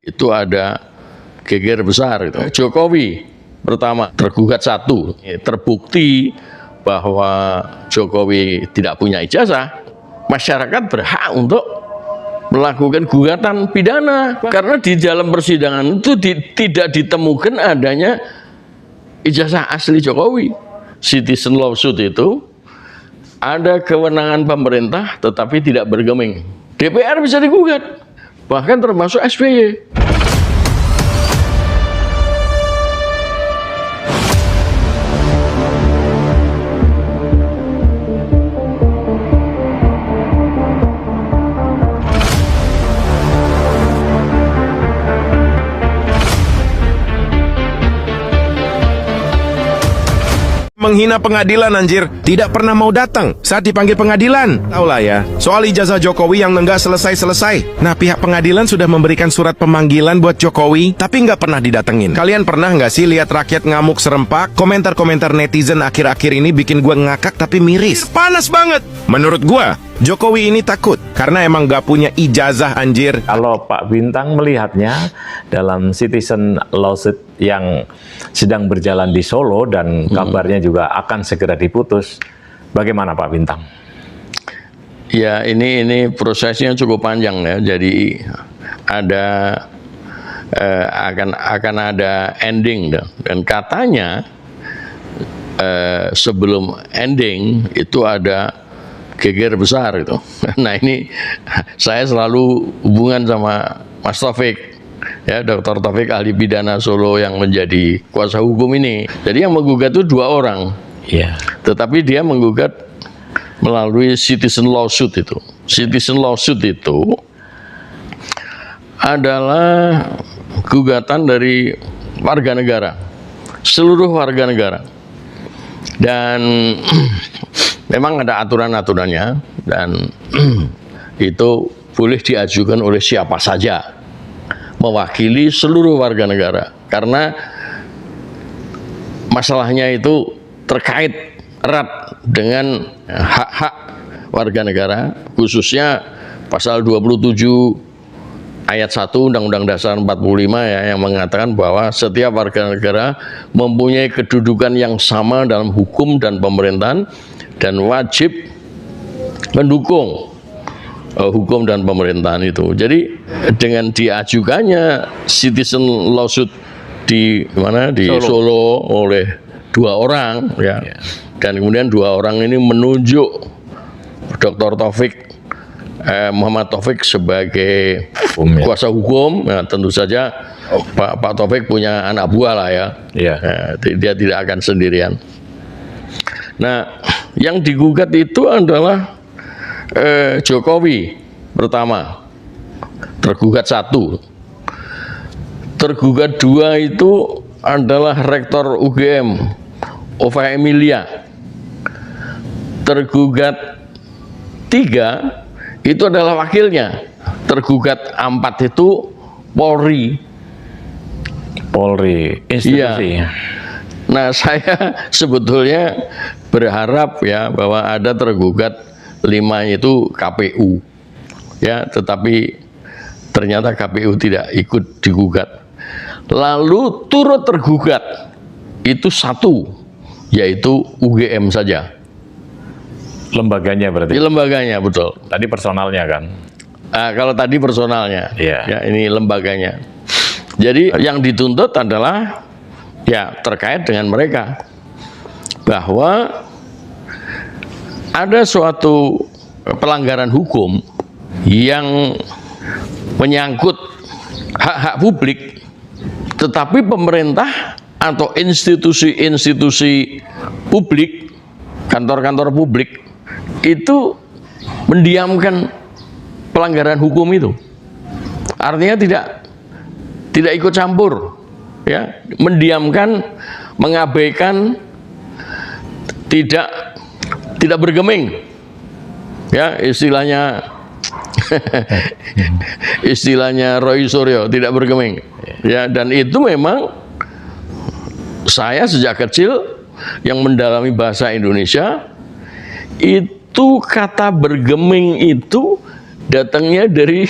itu ada geger besar gitu. Jokowi pertama tergugat 1, terbukti bahwa Jokowi tidak punya ijazah, masyarakat berhak untuk melakukan gugatan pidana karena di dalam persidangan itu tidak ditemukan adanya ijazah asli Jokowi. Citizen lawsuit itu ada kewenangan pemerintah tetapi tidak bergeming. DPR bisa digugat, bahkan termasuk SBY. Menghina pengadilan anjir, tidak pernah mau datang saat dipanggil pengadilan. Taulah ya, soal ijazah Jokowi yang nggak selesai-selesai. Nah, pihak pengadilan sudah memberikan surat pemanggilan buat Jokowi, tapi nggak pernah didatengin. Kalian pernah nggak sih lihat rakyat ngamuk serempak? Komentar-komentar netizen akhir-akhir ini bikin gua ngakak tapi miris. Panas banget. Menurut gua, Jokowi ini takut karena emang gak punya ijazah anjir. Kalau Pak Bintang melihatnya dalam citizen lawsuit yang sedang berjalan di Solo dan kabarnya juga akan segera diputus, bagaimana Pak Bintang? Ya, ini prosesnya cukup panjang ya. Jadi ada akan ada ending dan katanya sebelum ending itu ada geger besar itu. Nah, ini saya selalu hubungan sama Mas Taufik, ya, Dr. Taufik ahli pidana Solo yang menjadi kuasa hukum ini. Jadi yang menggugat itu 2 orang. Iya. Tetapi dia menggugat melalui citizen lawsuit itu. Citizen lawsuit itu adalah gugatan dari warga negara, seluruh warga negara. Dan memang ada aturan-aturannya dan itu boleh diajukan oleh siapa saja mewakili seluruh warga negara karena masalahnya itu terkait erat dengan hak-hak warga negara, khususnya pasal 27 ayat 1 Undang-Undang Dasar 45 ya, yang mengatakan bahwa setiap warga negara mempunyai kedudukan yang sama dalam hukum dan pemerintahan dan wajib mendukung hukum dan pemerintahan itu. Jadi dengan diajukannya citizen lawsuit di Solo oleh 2 orang ya, dan kemudian 2 orang ini menunjuk Dr. Taufik Muhammad Taufik sebagai kuasa hukum, ya, tentu saja Pak Taufik punya anak buah lah ya. Dia tidak akan sendirian. Nah, yang digugat itu adalah Jokowi pertama, tergugat 1. Tergugat 2 itu adalah Rektor UGM Ova Emilia. Tergugat 3 itu adalah wakilnya. Tergugat 4 itu Polri institusi. Iya. Nah, saya sebetulnya berharap ya bahwa ada tergugat 5 itu KPU ya, tetapi ternyata KPU tidak ikut digugat. Lalu turut tergugat itu 1, yaitu UGM saja. Lembaganya berarti? Lembaganya, betul. Tadi personalnya kan? Kalau tadi personalnya, ya, ini lembaganya. Jadi yang dituntut adalah ya terkait dengan mereka, bahwa ada suatu pelanggaran hukum yang menyangkut hak-hak publik, tetapi pemerintah atau institusi-institusi publik, kantor-kantor publik itu mendiamkan pelanggaran hukum itu. Artinya tidak ikut campur, ya, mendiamkan, mengabaikan, tidak bergeming, ya, istilahnya Roy Suryo, tidak bergeming, ya. Dan itu memang saya sejak kecil yang mendalami bahasa Indonesia, itu kata bergeming itu datangnya dari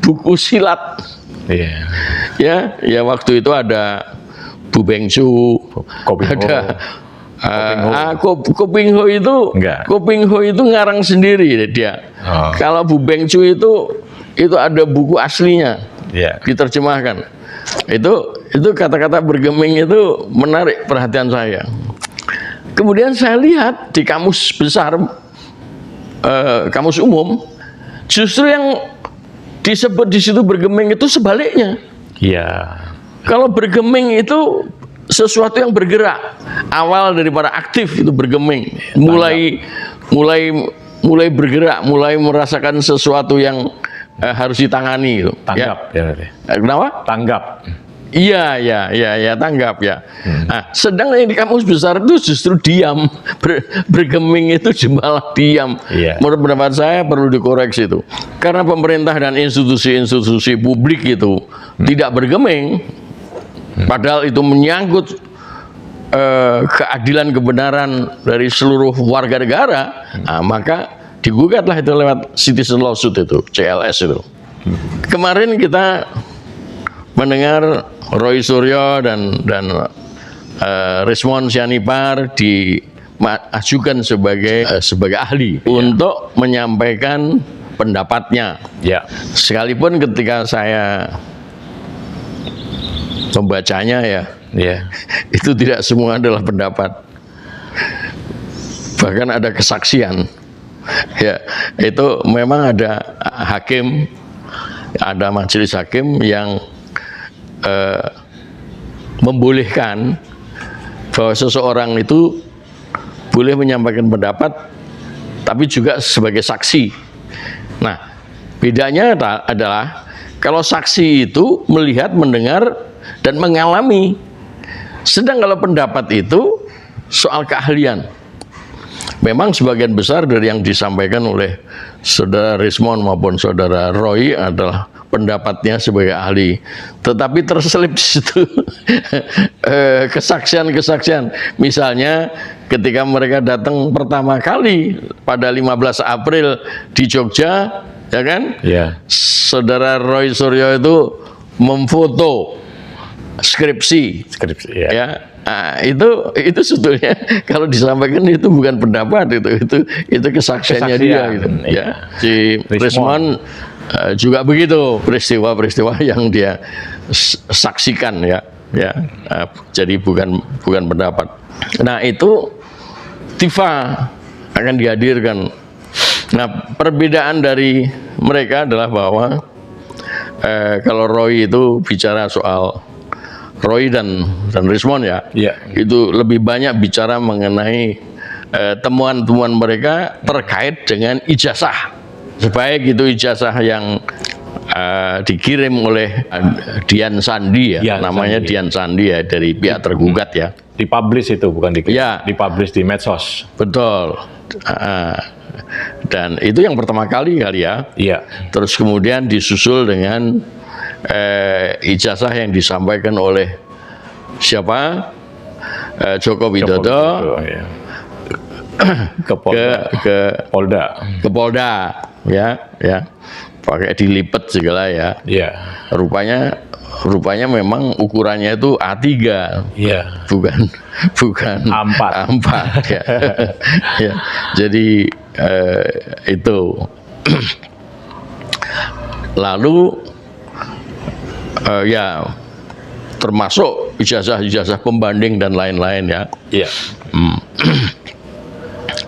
buku silat Iya. Ya waktu itu ada Bu Bengsu, Koping Ho. ada Koping Ho itu, Enggak. Koping Ho itu ngarang sendiri dia. Oh. Kalau Bu Bengsu itu ada buku aslinya Iya. diterjemahkan. Itu kata-kata bergeming itu menarik perhatian saya. Kemudian saya lihat di kamus besar, kamus umum, justru yang disebut di situ bergeming itu sebaliknya. Iya. Kalau bergeming itu sesuatu yang bergerak, awal daripada aktif itu bergeming, mulai bergerak, mulai merasakan sesuatu yang harus ditangani. Gitu. Tanggap ya. Kenapa? Tanggap. Iya, tanggap ya. Nah, sedang yang di kamus besar itu justru diam, bergeming itu malah diam. Iya. Menurut pendapat saya perlu dikoreksi itu, karena pemerintah dan institusi-institusi publik itu tidak bergeming, padahal itu menyangkut keadilan kebenaran dari seluruh warga negara, nah, maka digugatlah itu lewat citizen lawsuit itu, CLS itu. Kemarin kita mendengar Roy Suryo dan Rismon Sianipar diajukan sebagai ahli untuk menyampaikan pendapatnya. Ya. Sekalipun ketika saya membacanya ya, itu tidak semua adalah pendapat. Bahkan ada kesaksian. Ya, itu memang ada hakim, ada majelis hakim yang membolehkan bahwa seseorang itu boleh menyampaikan pendapat, tapi juga sebagai saksi. Nah, bedanya adalah kalau saksi itu melihat, mendengar, dan mengalami. Sedang kalau pendapat itu soal keahlian. Memang sebagian besar dari yang disampaikan oleh saudara Rismon maupun saudara Roy adalah pendapatnya sebagai ahli, tetapi terselip di situ kesaksian-kesaksian. Misalnya ketika mereka datang pertama kali pada 15 April di Jogja, ya kan? Ya. Saudara Roy Suryo itu memfoto skripsi, ya. Nah, itu sebetulnya kalau disampaikan itu bukan pendapat, itu kesaksiannya dia gitu. Ya. Si Rismon juga begitu, peristiwa-peristiwa yang dia saksikan ya. Jadi bukan pendapat. Nah, itu TIFA akan dihadirkan. Nah, perbedaan dari mereka adalah bahwa kalau Roy itu bicara soal Roy dan Rismon ya, itu lebih banyak bicara mengenai temuan-temuan mereka terkait dengan ijazah. Sebaik itu ijazah yang dikirim oleh Dian Sandi ya, namanya Dian Sandi ya, dari pihak tergugat ya. Dipublish itu bukan dikirim, ya, dipublish di medsos. Betul. Dan itu yang pertama kali ya. Iya. Terus kemudian disusul dengan ijazah yang disampaikan oleh siapa? Joko Widodo ya. ke Polda ya pakai dilipet segala ya. Rupanya memang ukurannya itu A3 bukan A4 ya. Ya, jadi itu lalu ya termasuk ijazah pembanding dan lain-lain ya.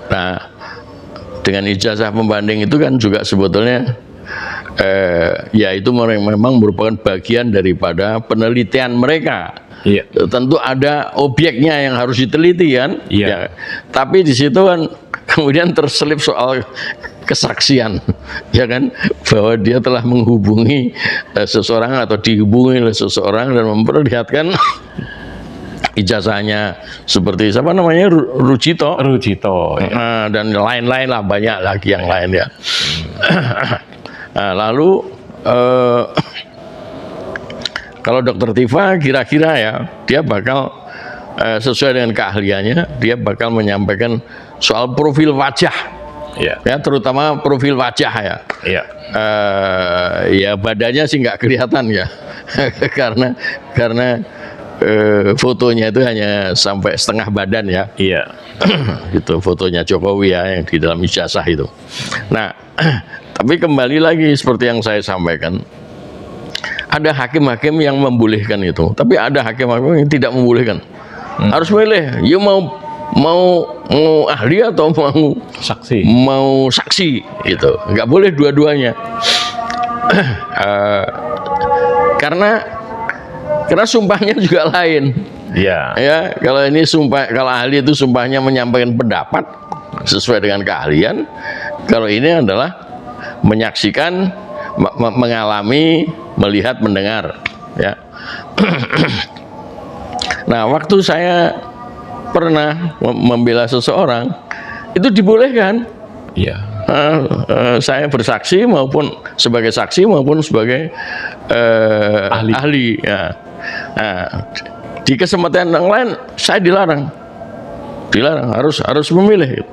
Nah, dengan ijazah pembanding itu kan juga sebetulnya ya itu memang merupakan bagian daripada penelitian mereka. Tentu ada objeknya yang harus diteliti kan. Ya, tapi di situ kan kemudian terselip soal kesaksian, ya kan, bahwa dia telah menghubungi seseorang atau dihubungi oleh seseorang dan memperlihatkan ijazahnya seperti siapa namanya, Rujito ya. Dan lain-lain lah, banyak lagi yang lain ya. Nah, lalu kalau Dokter Tifa kira-kira ya dia bakal sesuai dengan keahliannya, dia bakal menyampaikan soal profil wajah Ya. Ya, terutama profil wajah ya. Iya. Ya badannya sih nggak kelihatan ya, karena fotonya itu hanya sampai setengah badan ya. Iya. Itu fotonya Jokowi ya yang di dalam ijazah itu. Nah, tapi kembali lagi seperti yang saya sampaikan, ada hakim-hakim yang membolehkan itu, tapi ada hakim-hakim yang tidak membolehkan. Harus milih, you mau ahli atau mau saksi gitu, nggak boleh dua-duanya. Karena sumpahnya juga lain. Iya. Ya, kalau ini kalau ahli itu sumpahnya menyampaikan pendapat sesuai dengan keahlian. Kalau ini adalah menyaksikan, mengalami, melihat, mendengar. Ya. Nah, waktu saya pernah membela seseorang, itu dibolehkan. Iya. Saya bersaksi maupun sebagai saksi maupun sebagai ahli. Ya. Nah, di kesempatan yang lain saya dilarang harus memilih.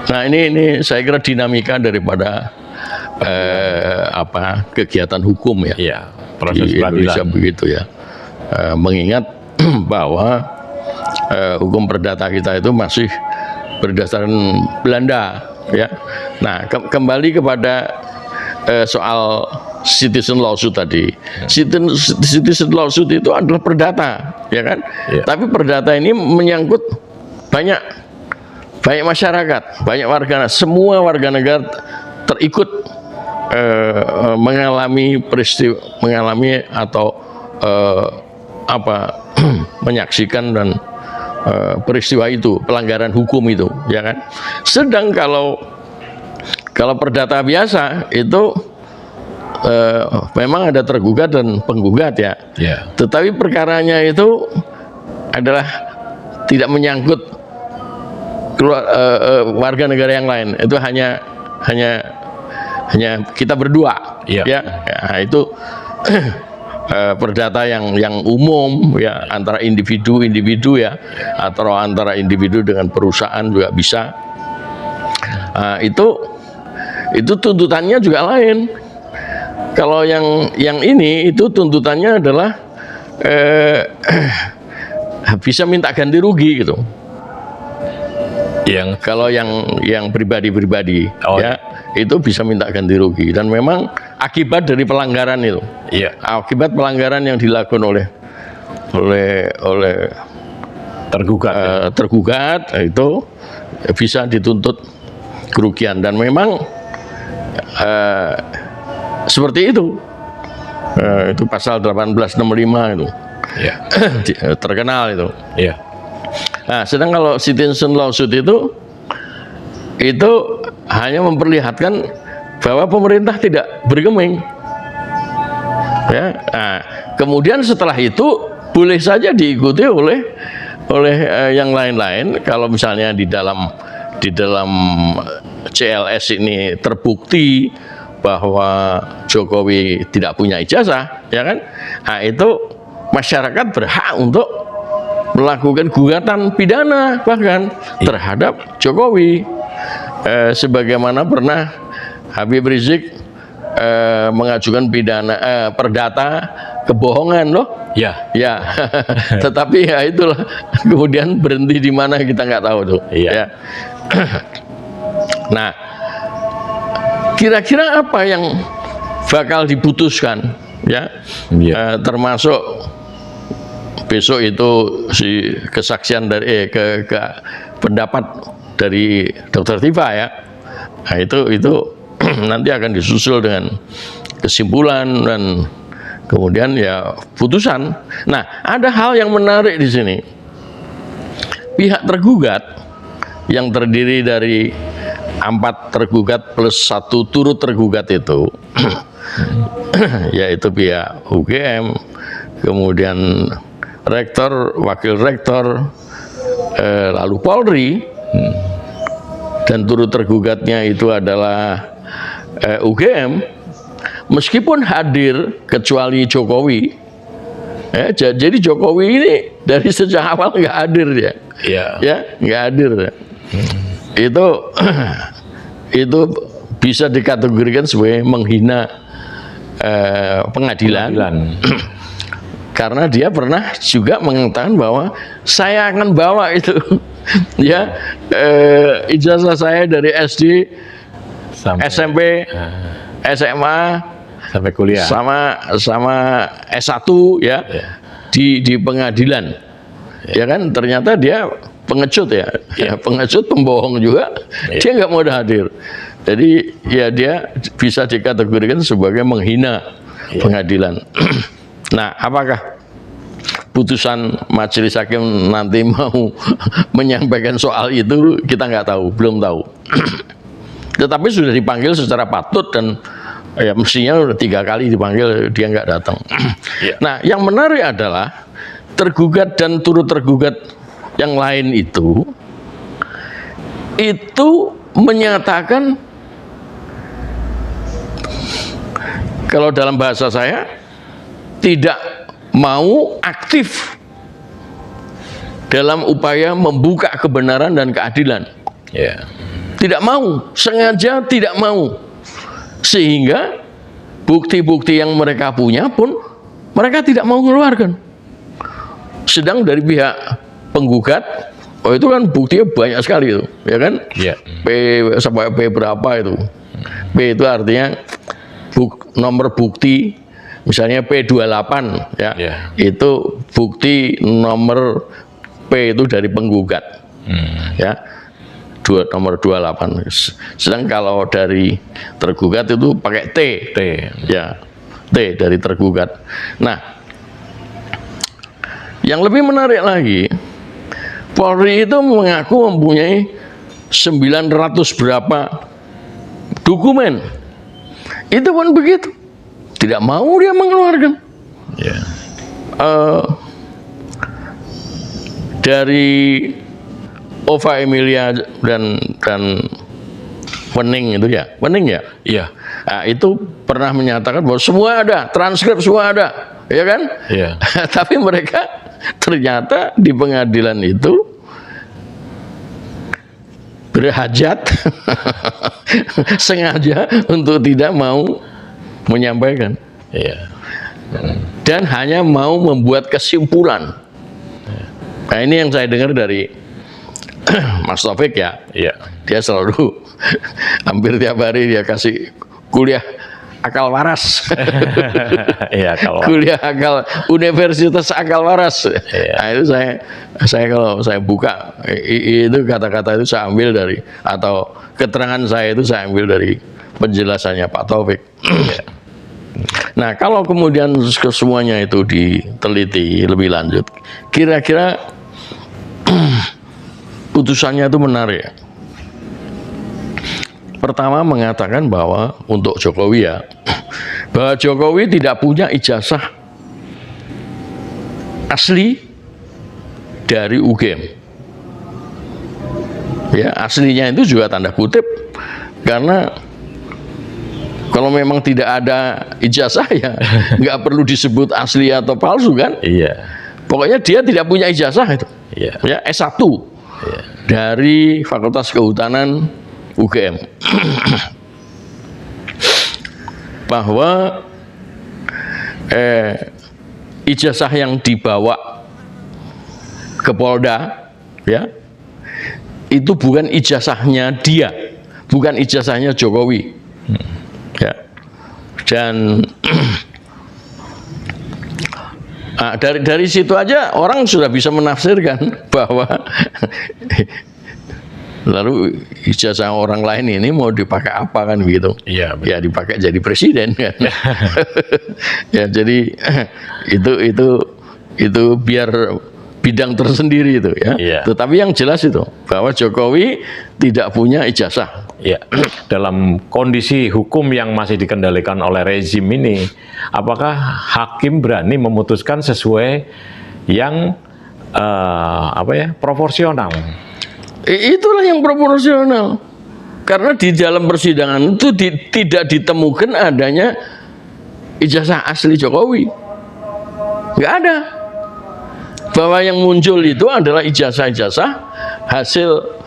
Nah, ini saya kira dinamika daripada kegiatan hukum ya. Iya. Proses di Indonesia begitu ya. Mengingat bahwa hukum perdata kita itu masih berdasarkan Belanda ya. Nah, kembali kepada soal citizen lawsuit tadi. Citizen lawsuit itu adalah perdata, ya kan? Ya. Tapi perdata ini menyangkut banyak masyarakat, banyak warga, semua warga negara terikut mengalami atau menyaksikan dan peristiwa itu, pelanggaran hukum itu, ya kan? Sedang kalau perdata biasa itu memang ada tergugat dan penggugat ya. Ya. Tetapi perkaranya itu adalah tidak menyangkut warga negara yang lain. Itu hanya kita berdua. Ya. Ya. Nah, itu perdata yang umum ya, antara individu ya, atau antara individu dengan perusahaan juga bisa. Nah, itu tuntutannya juga lain. Kalau yang ini itu tuntutannya adalah bisa minta ganti rugi gitu. Kalau yang pribadi ya, itu bisa minta ganti rugi, dan memang akibat dari pelanggaran itu. Iya. Akibat pelanggaran yang dilakukan oleh tergugat itu bisa dituntut kerugian, dan memang seperti itu. Itu pasal 1865 itu. Ya. Terkenal itu. Ya. Nah, sedang kalau citizen lawsuit itu hanya memperlihatkan bahwa pemerintah tidak bergeming. Ya. Nah, kemudian setelah itu boleh saja diikuti oleh yang lain-lain. Kalau misalnya di dalam CLS ini terbukti bahwa Jokowi tidak punya ijazah, ya kan? Nah, itu masyarakat berhak untuk melakukan gugatan pidana bahkan terhadap Jokowi, sebagaimana pernah Habib Rizik mengajukan perdata kebohongan loh. Ya. Ya. Tetapi ya itulah, kemudian berhenti di mana kita nggak tahu tuh. Iya. Ya. Nah, kira-kira apa yang bakal diputuskan ya? Termasuk besok itu si kesaksian dari pendapat dari Dr. Tifa ya. Nah, itu nanti akan disusul dengan kesimpulan dan kemudian ya putusan. Nah, ada hal yang menarik di sini. Pihak tergugat yang terdiri dari 4 tergugat plus 1 turut tergugat itu yaitu pihak UGM, kemudian rektor, wakil rektor, lalu Polri, dan turut tergugatnya itu adalah UGM, meskipun hadir kecuali Jokowi. Jadi Jokowi ini dari sejak awal nggak hadir ya. Iya. Ya, nggak hadir. itu bisa dikategorikan sebagai menghina pengadilan. Karena dia pernah juga mengatakan bahwa saya akan bawa itu ya ijazah saya dari SD, SMP, SMA sampai kuliah, sama S1 ya, di pengadilan. Ya kan ternyata dia pengecut ya, pengecut, pembohong juga. Dia nggak mau hadir. Jadi ya dia bisa dikategorikan sebagai menghina pengadilan. Nah, apakah putusan majelis hakim nanti mau menyampaikan soal itu, kita nggak tahu, belum tahu. Tetapi sudah dipanggil secara patut dan ya mestinya udah 3 kali dipanggil, dia nggak datang. Nah, yang menarik adalah tergugat dan turut tergugat yang lain itu menyatakan, kalau dalam bahasa saya, tidak mau aktif dalam upaya membuka kebenaran dan keadilan. Tidak mau, sengaja tidak mau, sehingga bukti-bukti yang mereka punya pun mereka tidak mau mengeluarkan. Sedang dari pihak penggugat, itu kan buktinya banyak sekali itu, ya kan? P sampai P berapa itu? P itu artinya nomor bukti. Misalnya P28 ya, itu bukti nomor P itu dari penggugat, ya, nomor 28. Sedang kalau dari tergugat itu pakai T, ya, T dari tergugat. Nah, yang lebih menarik lagi, Polri itu mengaku mempunyai 900 berapa dokumen. Itu pun begitu. Tidak mau dia mengeluarkan. Dari Ova Emilia dan Wening itu ya, Nah, itu pernah menyatakan bahwa semua ada, transkrip semua ada, ya kan? Tapi mereka ternyata di pengadilan itu berhajat sengaja untuk tidak mau menyampaikan, dan hanya mau membuat kesimpulan. Nah, ini yang saya dengar dari Mas Taufik ya, dia selalu hampir tiap hari dia kasih kuliah akal waras, kuliah akal Universitas Akal Waras. Nah, itu saya kalau saya buka itu kata-kata itu saya ambil dari, atau keterangan saya itu saya ambil dari penjelasannya Pak Taufik. Nah, kalau kemudian kesemuanya itu diteliti lebih lanjut, kira-kira putusannya itu menarik. Pertama mengatakan bahwa untuk Jokowi ya, bahwa Jokowi tidak punya ijazah asli dari UGM. Ya, aslinya itu juga tanda kutip, karena kalau memang tidak ada ijazah ya nggak perlu disebut asli atau palsu kan? Pokoknya dia tidak punya ijazah itu. Ya, S1 dari Fakultas Kehutanan UGM. Bahwa ijazah yang dibawa ke Polda ya, itu bukan ijazahnya dia, bukan ijazahnya Jokowi. Ya. Dan dari situ aja orang sudah bisa menafsirkan bahwa lalu ijazah orang lain ini mau dipakai apa kan begitu? Ya dipakai jadi presiden kan? Ya jadi itu biar bidang tersendiri itu ya. Tetapi yang jelas itu bahwa Jokowi tidak punya ijazah. Dalam kondisi hukum yang masih dikendalikan oleh rezim ini, apakah hakim berani memutuskan sesuai yang proporsional? Itulah yang proporsional. Karena di dalam persidangan itu tidak ditemukan adanya ijazah asli Jokowi. Nggak ada. Bahwa yang muncul itu adalah ijazah-ijazah hasil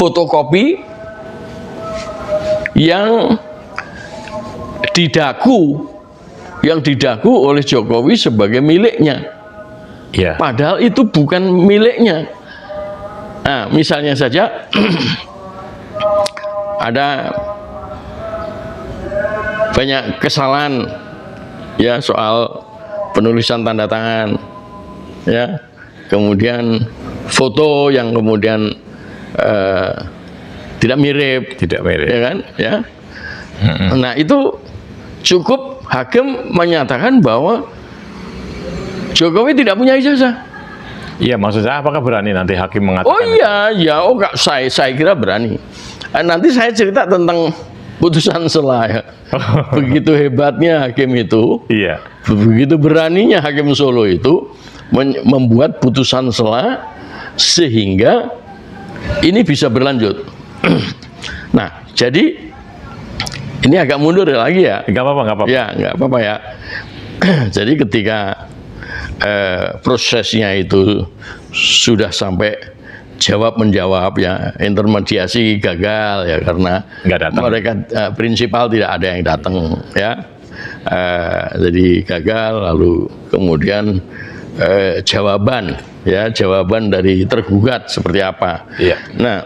fotokopi yang didaku oleh Jokowi sebagai miliknya. Ya. Padahal itu bukan miliknya. Nah, misalnya saja ada banyak kesalahan ya soal penulisan tanda tangan, ya, kemudian foto yang kemudian tidak mirip, ya kan, ya. Nah, itu cukup hakim menyatakan bahwa Jokowi tidak punya ijazah. Iya, maksud saya apakah berani nanti hakim mengatakan? Oh iya, saya kira berani. Nanti saya cerita tentang putusan sela ya. Begitu hebatnya hakim itu, Iya. begitu beraninya hakim Solo itu membuat putusan sela sehingga ini bisa berlanjut. Nah, jadi ini agak mundur lagi ya. Nggak apa-apa. Ya, nggak apa-apa ya. Jadi ketika prosesnya itu sudah sampai jawab menjawab ya, intermediasi gagal ya karena Nggak datang. mereka prinsipal tidak ada yang datang ya. Jadi gagal, lalu kemudian jawaban dari tergugat seperti apa. Iya. Nah,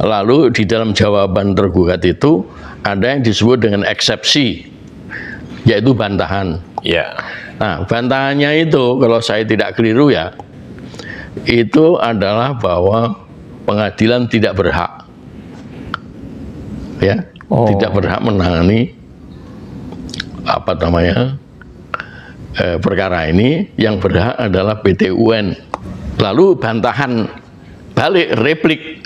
lalu di dalam jawaban tergugat itu ada yang disebut dengan eksepsi, yaitu bantahan. Iya. Nah, bantahannya itu kalau saya tidak keliru ya, itu adalah bahwa pengadilan tidak berhak, ya, tidak berhak menangani perkara ini. Yang berhak adalah PT UN. Lalu bantahan balik, replik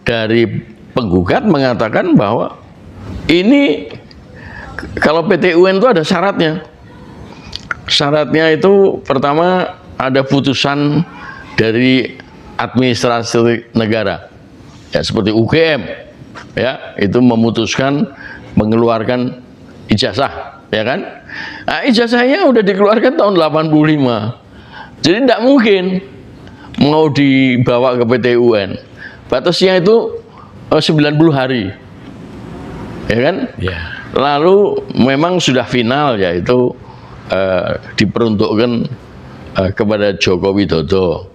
dari penggugat mengatakan bahwa ini kalau PT UN itu ada syaratnya. Syaratnya itu pertama ada putusan dari administrasi negara, ya seperti UGM, ya itu memutuskan mengeluarkan ijazah, ya kan? Nah, ijazahnya udah dikeluarkan tahun 85, jadi tidak mungkin mau dibawa ke PT UN. Batasnya itu 90 hari, ya kan? Iya. Lalu memang sudah final yaitu diperuntukkan kepada Joko Widodo.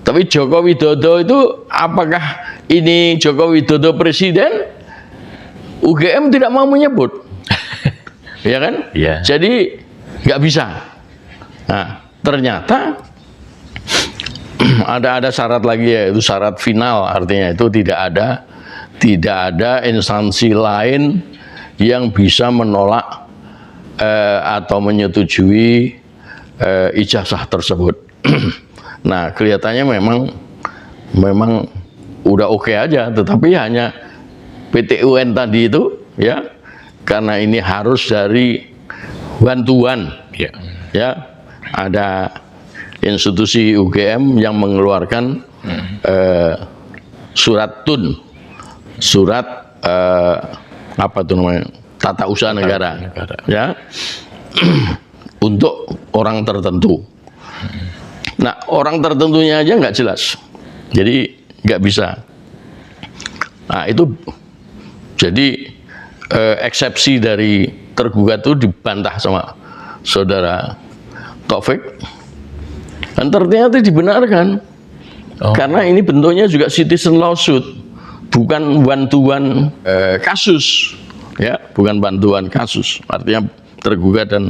Tapi Joko Widodo itu apakah ini Joko Widodo presiden? UGM tidak mau menyebut, ya kan? Iya. Jadi nggak bisa. Nah, ternyata ada syarat lagi, yaitu syarat final, artinya itu tidak ada instansi lain yang bisa menolak atau menyetujui ijazah tersebut. Nah, kelihatannya memang udah oke aja, tetapi hanya PT UN tadi itu ya, karena ini harus dari bantuan, ya ada institusi UGM yang mengeluarkan surat apa tuh namanya, tata usaha negara. Ya, untuk orang tertentu. Nah, orang tertentunya aja nggak jelas, jadi nggak bisa. Nah, itu jadi eksepsi dari tergugat itu dibantah sama saudara Taufik, dan ternyata dibenarkan. Karena ini bentuknya juga citizen lawsuit, bukan bantuan kasus, ya, bukan bantuan kasus. Artinya tergugat dan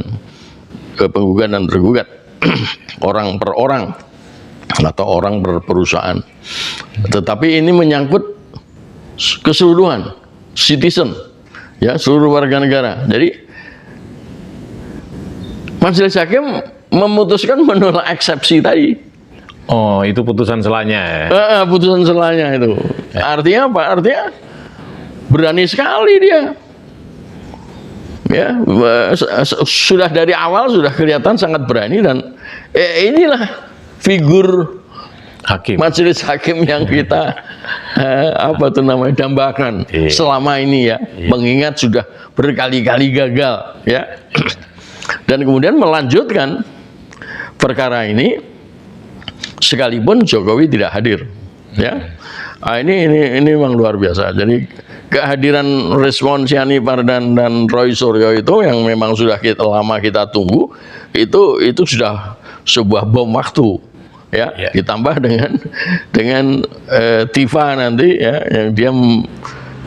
penggugat dan tergugat orang per orang atau orang per perusahaan. Tetapi ini menyangkut keseluruhan citizen, ya, seluruh warga negara. Jadi majelis hakim memutuskan menolak eksepsi tadi. Oh, itu putusan selanya ya? Putusan selanya itu. Artinya apa? Artinya berani sekali dia. Ya, sudah dari awal sudah kelihatan sangat berani, dan inilah figur Hakim. majelis hakim yang kita dambakan selama ini ya. Mengingat sudah berkali-kali gagal ya. Dan kemudian melanjutkan perkara ini sekalipun Jokowi tidak hadir. ya. Ini memang luar biasa. Jadi kehadiran Resmond Sianipar dan Roy Suryo itu yang memang sudah lama kita tunggu, itu sudah sebuah bom waktu, ya. Ditambah dengan Tifa nanti, ya, yang dia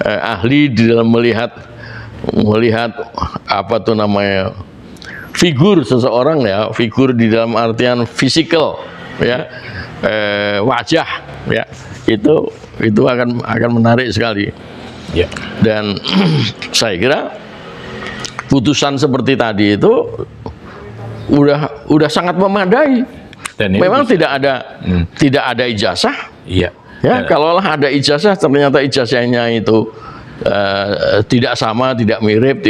ahli di dalam melihat apa tuh namanya, figur seseorang, ya, figur di dalam artian fisikal, ya, wajah, ya, itu akan menarik sekali. Ya. Dan saya kira putusan seperti tadi itu udah sangat memadai. Dan memang tidak ada ijazah. Iya. Ya, kalaulah ada ijazah, ternyata ijazahnya itu tidak sama, tidak mirip,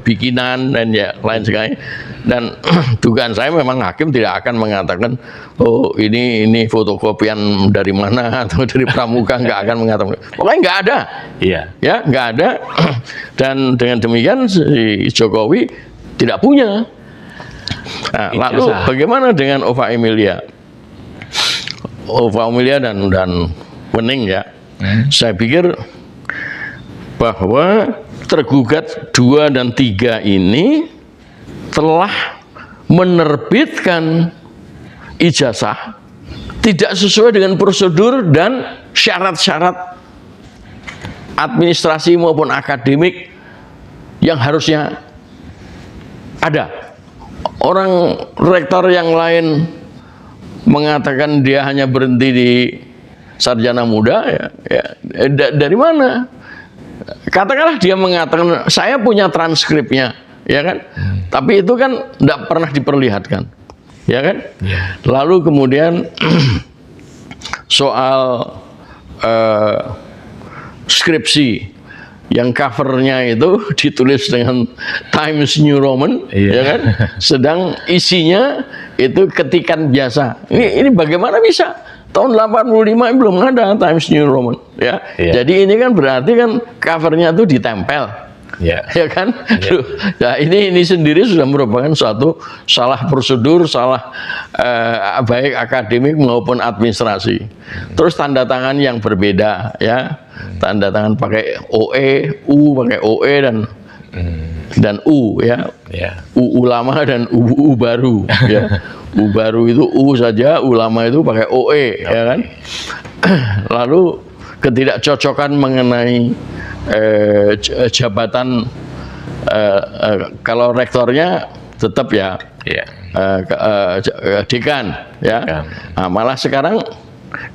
bikinan dan ya lain sebagainya. Dan dugaan saya memang hakim tidak akan mengatakan, oh ini fotokopian dari mana atau dari pramuka, nggak akan mengatakan. Pokoknya nggak ada. Iya. Ya, nggak ada. Dan dengan demikian si Jokowi tidak punya. Nah, lalu bagaimana dengan Ova Emilia? Ova Emilia dan Wening, ya. Saya pikir bahwa tergugat 2 dan 3 ini telah menerbitkan ijazah tidak sesuai dengan prosedur dan syarat-syarat administrasi maupun akademik yang harusnya ada. Orang rektor yang lain mengatakan dia hanya berhenti di sarjana muda, ya dari mana? Katakanlah dia mengatakan saya punya transkripnya, ya kan? Tapi itu kan tidak pernah diperlihatkan, ya kan? Lalu kemudian soal skripsi yang covernya itu ditulis dengan Times New Roman, ya kan? Sedang isinya itu ketikan biasa. Ini bagaimana bisa? Tahun 85 belum ada Times New Roman, ya. Jadi ini kan berarti kan covernya itu ditempel, ya kan? Nah, ini sendiri sudah merupakan suatu salah prosedur, salah baik akademik maupun administrasi. Terus tanda tangan yang berbeda, ya. Tanda tangan pakai OE, U pakai OE dan U, ya. U lama dan U baru, ya. U baru itu U saja, U lama itu pakai OE, ya kan? Lalu ketidakcocokan mengenai jabatan, kalau rektornya tetap ya, dekan, ya. Nah, malah sekarang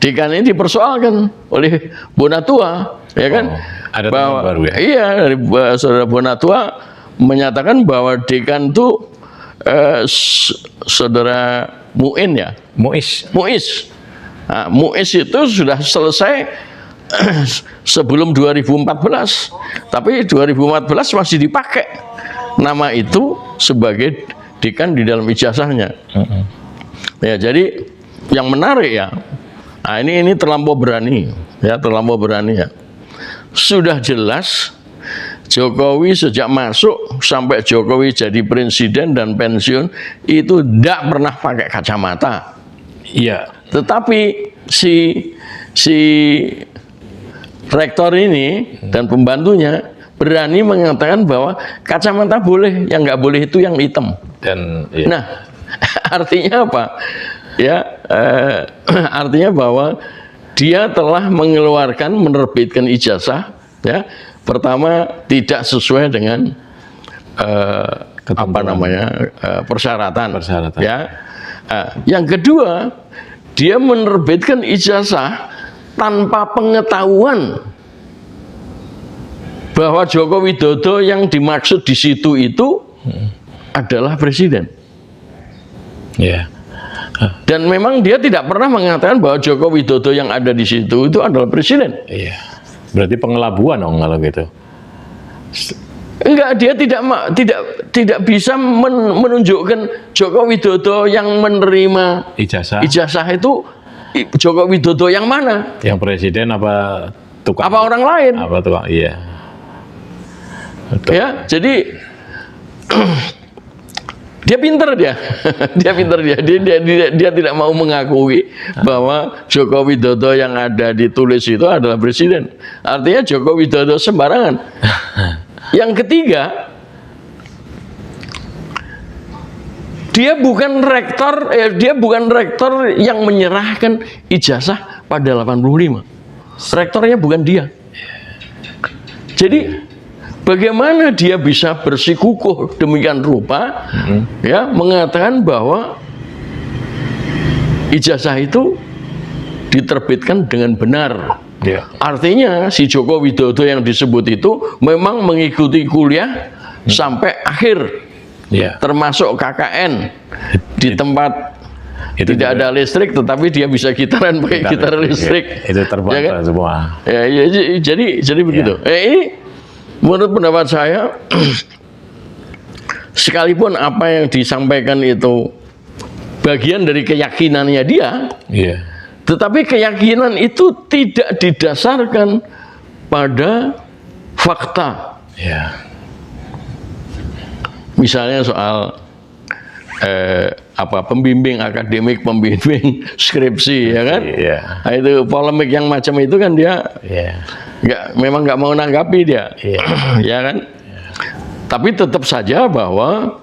dekan ini dipersoalkan oleh Bonatua, ya kan? Ada bahwa baru, ya? Iya, dari saudara Bonatua menyatakan bahwa dekan itu saudara Muin, ya. Muiz. Nah, Muiz itu sudah selesai sebelum 2014, tapi 2014 masih dipakai nama itu sebagai dekan di dalam ijazahnya. Ya, jadi yang menarik, ya. Nah, ini terlampau berani, ya, ya. Sudah jelas Jokowi sejak masuk sampai Jokowi jadi presiden dan pensiun itu tidak pernah pakai kacamata. Iya. Tetapi si rektor ini dan pembantunya berani mengatakan bahwa kacamata boleh, yang nggak boleh itu yang hitam. Nah, artinya apa? Ya, artinya bahwa dia telah menerbitkan ijazah, ya. Pertama, tidak sesuai dengan persyaratan. Ya. Yang kedua, dia menerbitkan ijazah tanpa pengetahuan bahwa Joko Widodo yang dimaksud di situ itu adalah presiden. Dan memang dia tidak pernah mengatakan bahwa Joko Widodo yang ada di situ itu adalah presiden. Berarti pengelabuan dong kalau gitu. Enggak, dia tidak bisa menunjukkan Joko Widodo yang menerima ijazah itu Joko Widodo yang mana? Yang presiden apa tukang? Apa orang lain? Apa tukang? Iya. Betul. Ya, jadi Dia pinter dia, dia tidak mau mengakui bahwa Joko Widodo yang ada ditulis itu adalah presiden. Artinya Joko Widodo sembarangan. Yang ketiga, dia bukan rektor yang menyerahkan ijazah pada 85. Rektornya bukan dia. Jadi bagaimana dia bisa bersikukuh demikian rupa, ya, mengatakan bahwa ijazah itu diterbitkan dengan benar. Ya. Artinya si Joko Widodo yang disebut itu memang mengikuti kuliah sampai akhir, Ya. termasuk KKN di tempat Itu tidak juga- ada listrik, tetapi dia bisa gitaran pakai gitar listrik. Itu terbantah Ya kan? semua. Ya, jadi begitu. Ini menurut pendapat saya, sekalipun apa yang disampaikan itu bagian dari keyakinannya dia, Iya. tetapi keyakinan itu tidak didasarkan pada fakta. Iya. Misalnya soal pembimbing akademik, pembimbing skripsi, ya kan? Iya. Nah, itu polemik yang macam itu kan dia Iya. memang nggak mau nanggapi dia, Iya. ya kan? Tapi tetap saja bahwa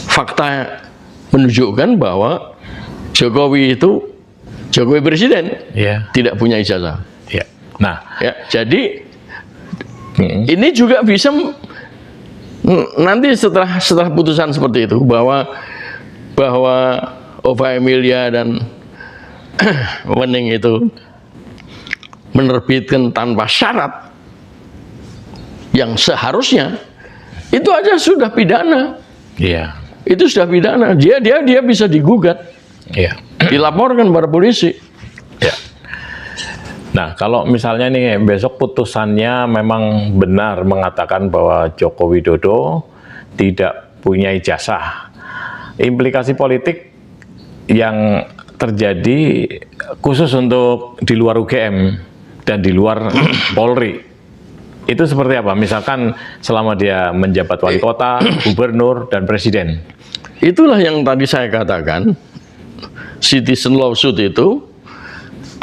fakta menunjukkan bahwa Jokowi presiden Iya. tidak punya ijazah. Iya. Nah, Ya, jadi ini juga bisa nanti setelah putusan seperti itu bahwa Ova Emilia dan Wening itu menerbitkan tanpa syarat yang seharusnya itu aja sudah pidana. iya. Itu sudah pidana. Dia bisa digugat, Iya. dilaporkan pada polisi. Ya. Nah, kalau misalnya nih besok putusannya memang benar mengatakan bahwa Joko Widodo tidak punya ijazah, implikasi politik yang terjadi khusus untuk di luar UGM dan di luar Polri, itu seperti apa? Misalkan selama dia menjabat wali kota, gubernur, dan presiden. Itulah yang tadi saya katakan, citizen lawsuit itu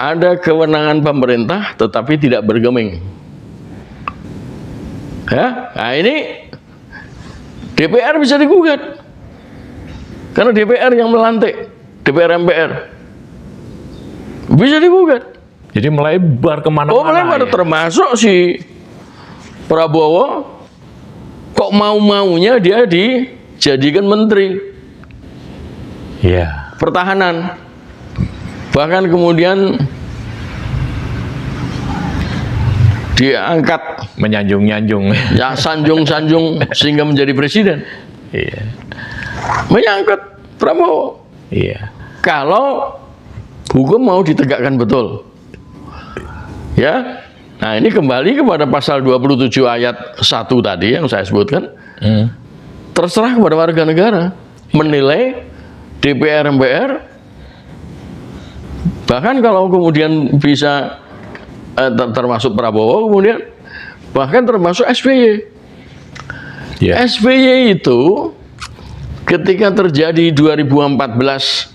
ada kewenangan pemerintah tetapi tidak bergeming. Ya, nah ini DPR bisa digugat. Karena DPR yang melantik, DPR MPR. Bisa digugat. Jadi melebar kemana-mana. Oh, melebar, ya? termasuk si Prabowo kok mau-maunya dia dijadikan menteri Iya. pertahanan. Bahkan kemudian diangkat Menyanjung-nyanjung. ya sanjung-sanjung sehingga menjadi presiden. Iya. Menyangkut Prabowo. Iya. Kalau hukum mau ditegakkan betul. Ya. Nah, ini kembali kepada pasal 27 ayat 1 tadi yang saya sebutkan. Terserah kepada warga negara menilai DPR MPR, bahkan kalau kemudian bisa termasuk Prabowo, kemudian bahkan termasuk SBY. Iya. SBY itu ketika terjadi 2014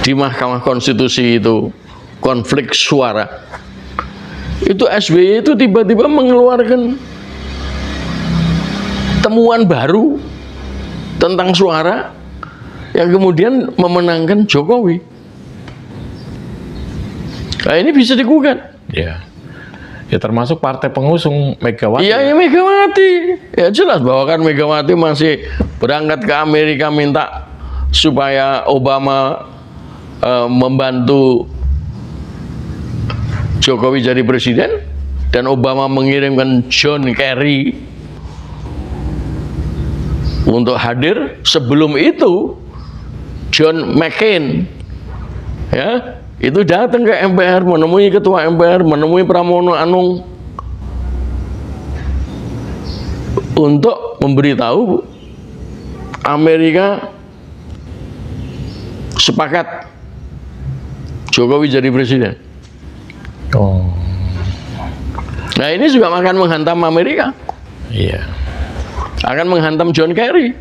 di Mahkamah Konstitusi itu konflik suara, itu SBY itu tiba-tiba mengeluarkan temuan baru tentang suara yang kemudian memenangkan Jokowi. Nah, ini bisa digugat. Ya. Ya termasuk partai pengusung Megawati. Iya, ya Megawati. Ya jelas bahwa kan Megawati masih berangkat ke Amerika minta supaya Obama membantu Jokowi jadi presiden, dan Obama mengirimkan John Kerry untuk hadir. Sebelum itu John McCain ya itu datang ke MPR, menemui ketua MPR, menemui Pramono Anung untuk memberitahu Amerika sepakat Jokowi jadi presiden. Oh. Nah, ini juga akan menghantam Amerika. Iya. akan menghantam John Kerry.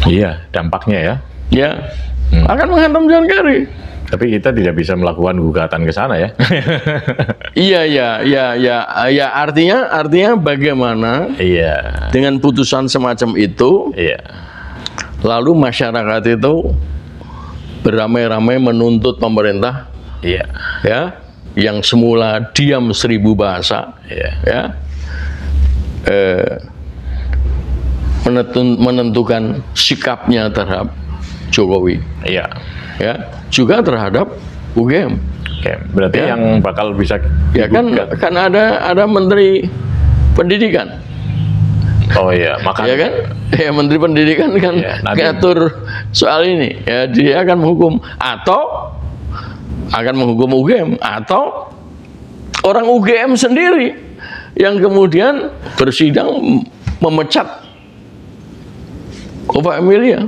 Iya, dampaknya ya. Ya, akan menghantam John Kerry. Tapi kita tidak bisa melakukan gugatan ke sana ya. Iya, artinya bagaimana Iya. dengan putusan semacam itu, Iya. lalu masyarakat itu beramai-ramai menuntut pemerintah, Iya. ya, yang semula diam 1000 bahasa, Iya. ya, menentukan sikapnya terhadap Jokowi, Iya. ya, juga terhadap UGM. Oke, berarti Ya. yang bakal bisa Ya digugat. kan ada Menteri Pendidikan, Oh iya, makanya. ya kan? Ya, Menteri Pendidikan kan Ya, nanti. ngatur soal ini. Ya, dia akan menghukum atau akan menghukum UGM atau orang UGM sendiri yang kemudian bersidang memecat Ova Emilia.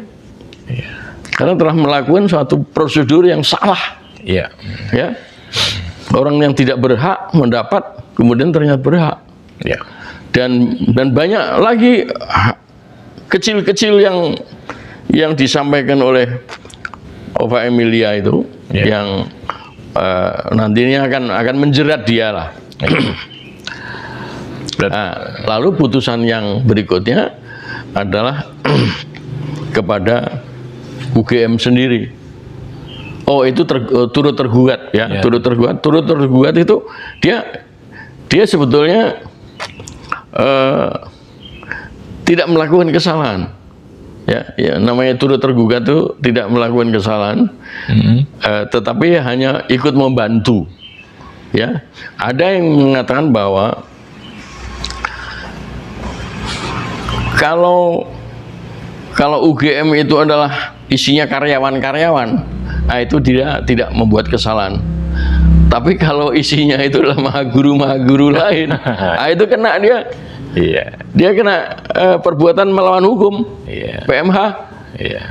Karena telah melakukan suatu prosedur yang salah, Iya. ya. Orang yang tidak berhak mendapat kemudian ternyata berhak. Iya. Dan banyak lagi kecil-kecil yang disampaikan oleh Ova Emilia itu, Ya. yang nantinya akan menjerat dia lah. Nah, lalu putusan yang berikutnya adalah kepada UGM sendiri. Oh, itu turut tergugat, ya, Ya. turut tergugat itu dia sebetulnya tidak melakukan kesalahan, ya, namanya turut tergugat itu tidak melakukan kesalahan, tetapi hanya ikut membantu, ya. Ada yang mengatakan bahwa kalau UGM itu adalah isinya karyawan-karyawan, nah itu dia tidak membuat kesalahan. Tapi kalau isinya itu adalah maha guru lain, nah itu kena dia. Iya. Dia kena perbuatan melawan hukum, Iya. PMH. Iya.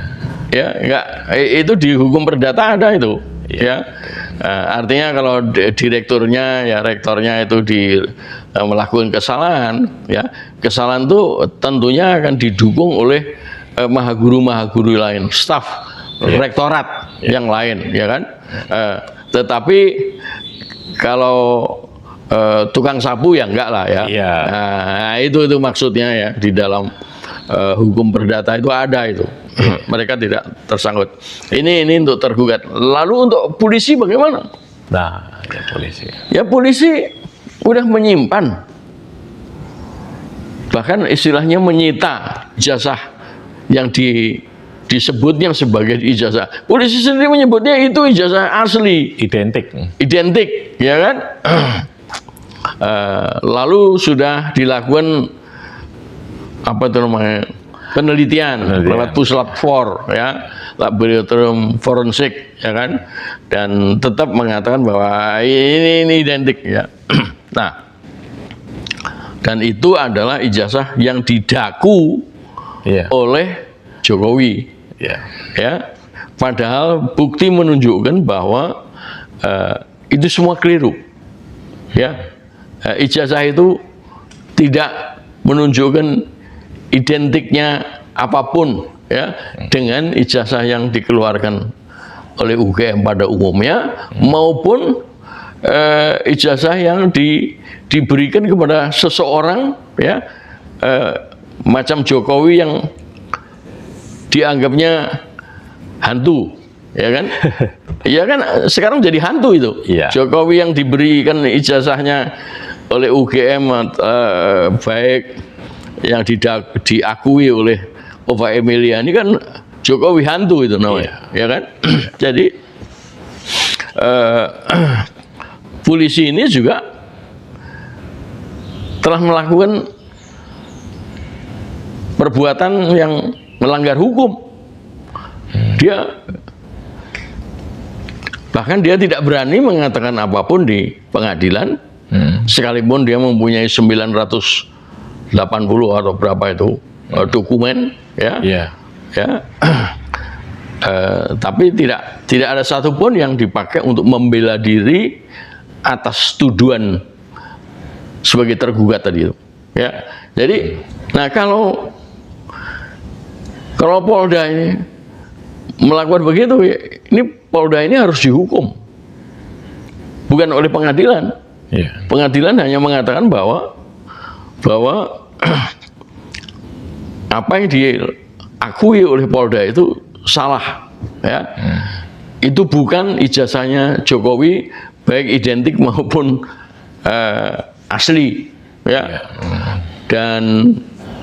Ya, enggak, itu di hukum perdata ada itu. Ya, artinya kalau direkturnya, ya rektornya itu melakukan kesalahan, ya, kesalahan itu tentunya akan didukung oleh maha guru lain, staf rektorat yang lain, ya kan. Tetapi kalau tukang sapu ya enggak lah, ya. Iya. Nah, itu maksudnya, ya, di dalam hukum perdata itu ada itu. Mereka tidak tersangkut. Ini untuk tergugat. Lalu untuk polisi bagaimana? Nah, ya polisi. Ya, polisi udah menyimpan, bahkan istilahnya menyita ijazah yang disebutnya sebagai ijazah. Polisi sendiri menyebutnya itu ijazah asli, Identik. ya kan? Lalu sudah dilakukan apa itu namanya, penelitian lewat Puslap 4, ya, laboratorium forensik, ya kan, dan tetap mengatakan bahwa ini identik, ya. Nah, dan itu adalah ijazah yang didaku Iya. oleh Jokowi, Iya. ya. Padahal bukti menunjukkan bahwa itu semua keliru, ya. Ijazah itu tidak menunjukkan identiknya apapun, ya, dengan ijazah yang dikeluarkan oleh UGM pada umumnya maupun ijazah yang diberikan kepada seseorang, ya, macam Jokowi yang dianggapnya hantu, ya kan? Ya kan, sekarang jadi hantu itu. Iya. Jokowi yang diberikan ijazahnya oleh UGM baik yang diakui oleh Ova Emilia, ini kan Jokowi hantu itu namanya, ya kan? Jadi polisi ini juga telah melakukan perbuatan yang melanggar hukum. Bahkan dia tidak berani mengatakan apapun di pengadilan, sekalipun dia mempunyai 980 atau berapa itu dokumen, ya, ya. Tapi tidak ada satupun yang dipakai untuk membela diri atas tuduhan sebagai tergugat tadi itu, ya. Jadi, nah kalau Polda ini melakukan begitu, ini Polda ini harus dihukum, bukan oleh pengadilan. Pengadilan hanya mengatakan bahwa apa yang diakui oleh Polda itu salah, ya. Itu bukan ijazahnya Jokowi, baik identik maupun asli, ya. Dan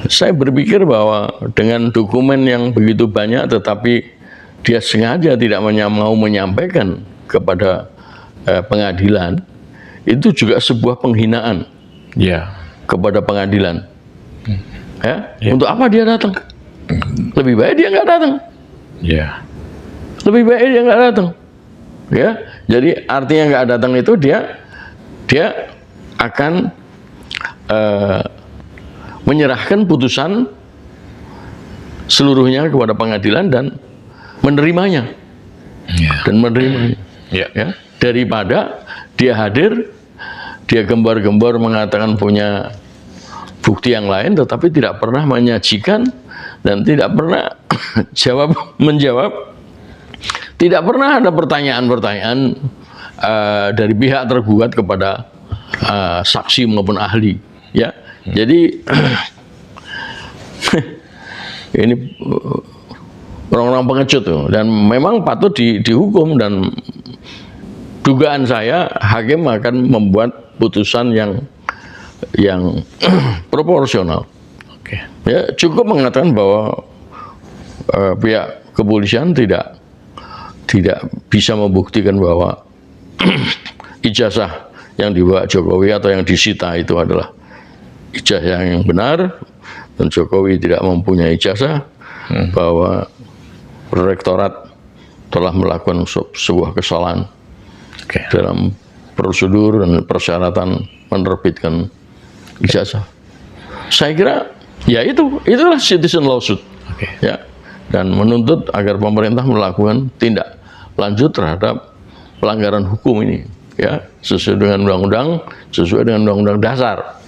saya berpikir bahwa dengan dokumen yang begitu banyak, tetapi dia sengaja tidak mau menyampaikan kepada pengadilan, itu juga sebuah penghinaan kepada pengadilan. Untuk apa dia datang? Lebih baik dia nggak datang. Lebih baik dia nggak datang. Ya, jadi artinya nggak datang itu dia akan menyerahkan putusan seluruhnya kepada pengadilan dan menerimanya. Ya, daripada dia hadir, dia gembar-gembor mengatakan punya bukti yang lain, tetapi tidak pernah menyajikan dan tidak pernah menjawab. Tidak pernah ada pertanyaan-pertanyaan dari pihak tergugat kepada saksi maupun ahli. Ya, jadi ini orang-orang pengecut tuh, dan memang patut dihukum, dan dugaan saya hakim akan membuat putusan yang proporsional. Ya, cukup mengatakan bahwa pihak kepolisian tidak bisa membuktikan bahwa ijazah yang dibawa Jokowi atau yang disita itu adalah ijazah yang benar, dan Jokowi tidak mempunyai ijazah, bahwa Rektorat telah melakukan sebuah kesalahan dalam prosedur dan persyaratan menerbitkan ijazah. Saya kira ya itulah citizen lawsuit, ya, dan menuntut agar pemerintah melakukan tindak lanjut terhadap pelanggaran hukum ini, ya, sesuai dengan undang-undang, sesuai dengan undang-undang dasar.